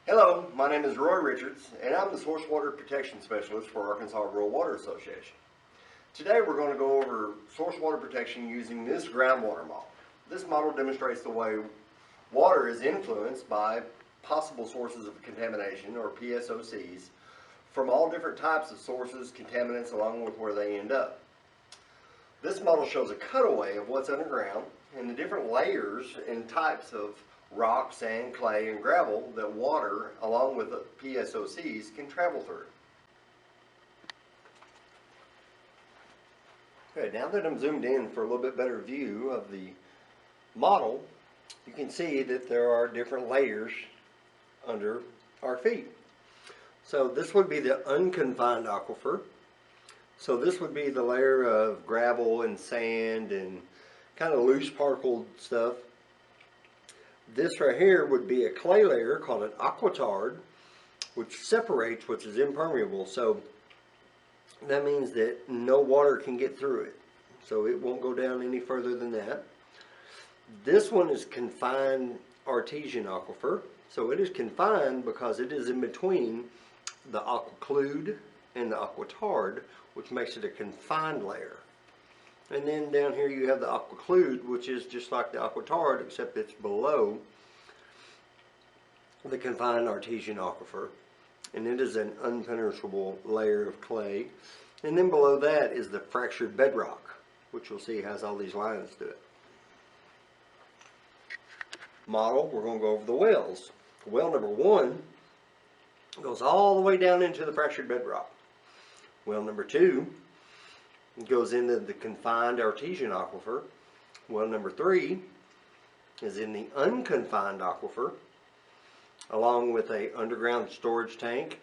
Hello, my name is Roy Richards, and I'm the Source Water Protection Specialist for Arkansas Rural Water Association. Today we're going to go over source water protection using this groundwater model. This model demonstrates the way water is influenced by possible sources of contamination, or PSOCs, from all different types of sources, contaminants, along with where they end up. This model shows a cutaway of what's underground and the different layers and types of rock, sand, clay, and gravel that water, along with the PSOCs, can travel through. Okay, now that I'm zoomed in for a little bit better view of the model, you can see that there are different layers under our feet. So this would be the unconfined aquifer. So this would be the layer of gravel and sand and kind of loose particled stuff. This right here would be a clay layer called an aquitard, which separates, which is impermeable. So that means that no water can get through it. So it won't go down any further than that. This one is confined artesian aquifer. So it is confined because it is in between the aquiclude and the aquitard, which makes it a confined layer. And then down here you have the aquiclude, which is just like the aquitard, except it's below the confined artesian aquifer. And it is an unpenetrable layer of clay. And then below that is the fractured bedrock, which you'll see has all these lines to it. Model, we're going to go over the wells. Well number 1 goes all the way down into the fractured bedrock. Well number 2 goes into the confined artesian aquifer. Well number 3 is in the unconfined aquifer, along with a underground storage tank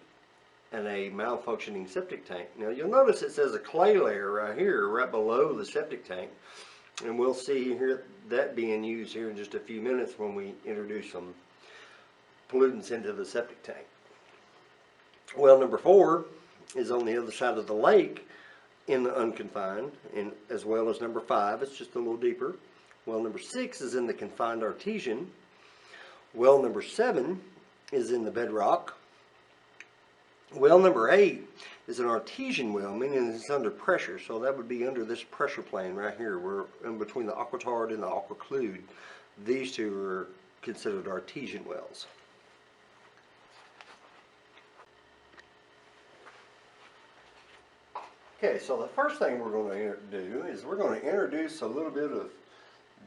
and a malfunctioning septic tank. Now you'll notice it says a clay layer right here, right below the septic tank, and we'll see here that being used here in just a few minutes when we introduce some pollutants into the septic tank. Well number 4 is on the other side of the lake in the unconfined, and as well as number 5, it's just a little deeper. Well number 6 is in the confined artesian. Well number 7 is in the bedrock. Well number 8 is an artesian well, meaning it's under pressure, so that would be under this pressure plane right here. We're in between the aquitard and the aquiclude. These two are considered artesian wells. Okay, so the first thing we're going to do is we're going to introduce a little bit of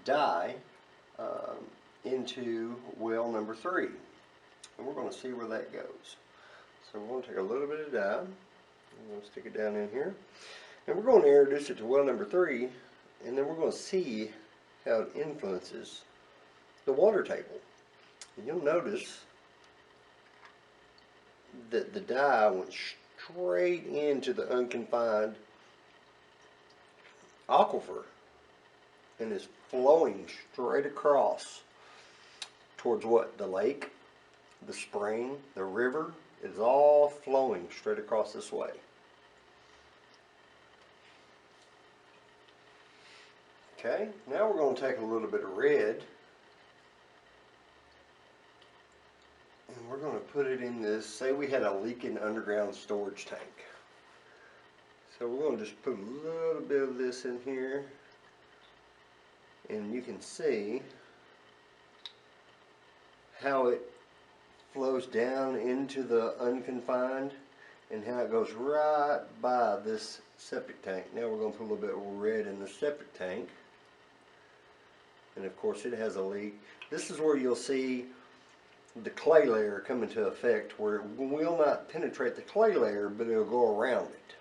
dye into well number 3. And we're going to see where that goes. So we're going to take a little bit of dye, we're going to stick it down in here, and we're going to introduce it to well number 3, and then we're going to see how it influences the water table. And you'll notice that the dye went straight into the unconfined aquifer and is flowing straight across towards what? The lake, the spring, the river. It is all flowing straight across this way. Okay, now we're going to take a little bit of red and we're going to put it in this, say we had a leaking underground storage tank. So we're going to just put a little bit of this in here, and you can see how it flows down into the unconfined and how it goes right by this septic tank. Now we're going to put a little bit of red in the septic tank, and of course it has a leak. This is where you'll see the clay layer come into effect, where it will not penetrate the clay layer, but it'll go around it.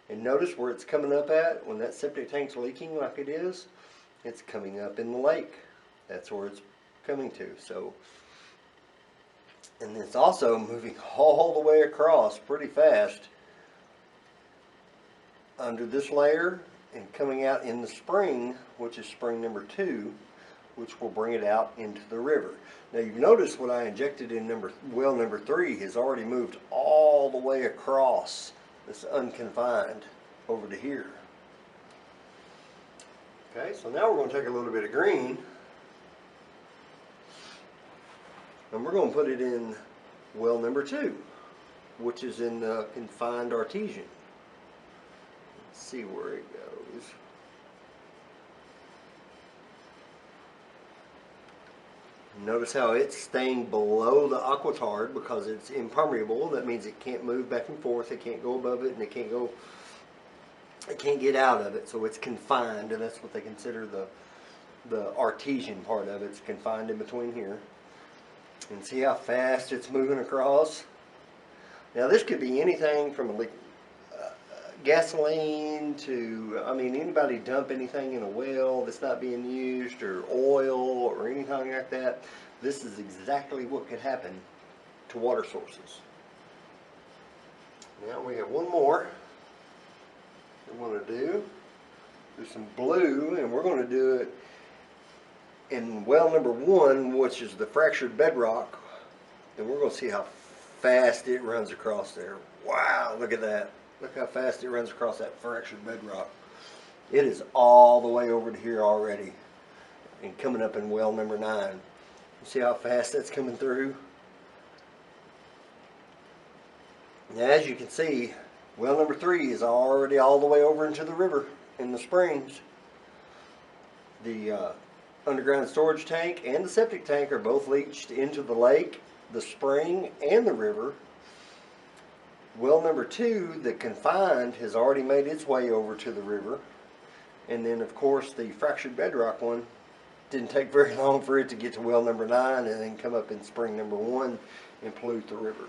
And notice where it's coming up at when that septic tank's leaking like it is. It's coming up in the lake. That's where it's coming to. So, and it's also moving all the way across pretty fast under this layer and coming out in the spring, which is spring number 2, which will bring it out into the river. Now you notice what I injected in well number 3 has already moved all the way across this unconfined over to here. Okay, so now we're going to take a little bit of green And we're going to put it in well number 2, which is in the confined artesian. Let's see where it goes. Notice how it's staying below the aquitard because it's impermeable. That means it can't move back and forth. It can't go above it, and it can't get out of it. So it's confined, and that's what they consider the artesian part of it. It's confined in between here. And see how fast it's moving across. Now this could be anything from gasoline to, I mean, anybody dump anything in a well that's not being used, or oil or anything like that. This is exactly what could happen to water sources. Now we have one more we want to do some blue, and we're going to do it in well number 1, which is the fractured bedrock, and we're going to see how fast it runs across there. Wow, look at that. Look how fast it runs across that fractured bedrock. It is all the way over to here already and coming up in well number 9. You see how fast that's coming through? Now, as you can see, well number 3 is already all the way over into the river in the springs. The underground storage tank and the septic tank are both leached into the lake, the spring, and the river. Well number 2, the confined, has already made its way over to the river. And then of course the fractured bedrock one didn't take very long for it to get to well number 9 and then come up in spring number 1 and pollute the river.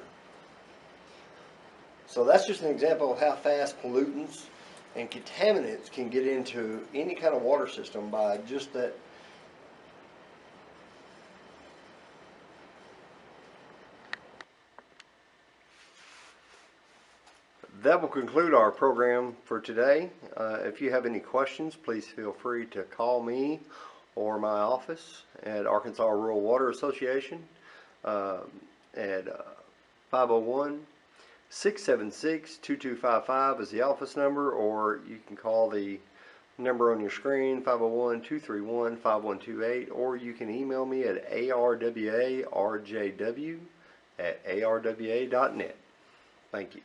So that's just an example of how fast pollutants and contaminants can get into any kind of water system by just that. That will conclude our program for today. If you have any questions, please feel free to call me or my office at Arkansas Rural Water Association at 501-676-2255 is the office number, or you can call the number on your screen, 501-231-5128, or you can email me at arwarjw@arwa.net. Thank you.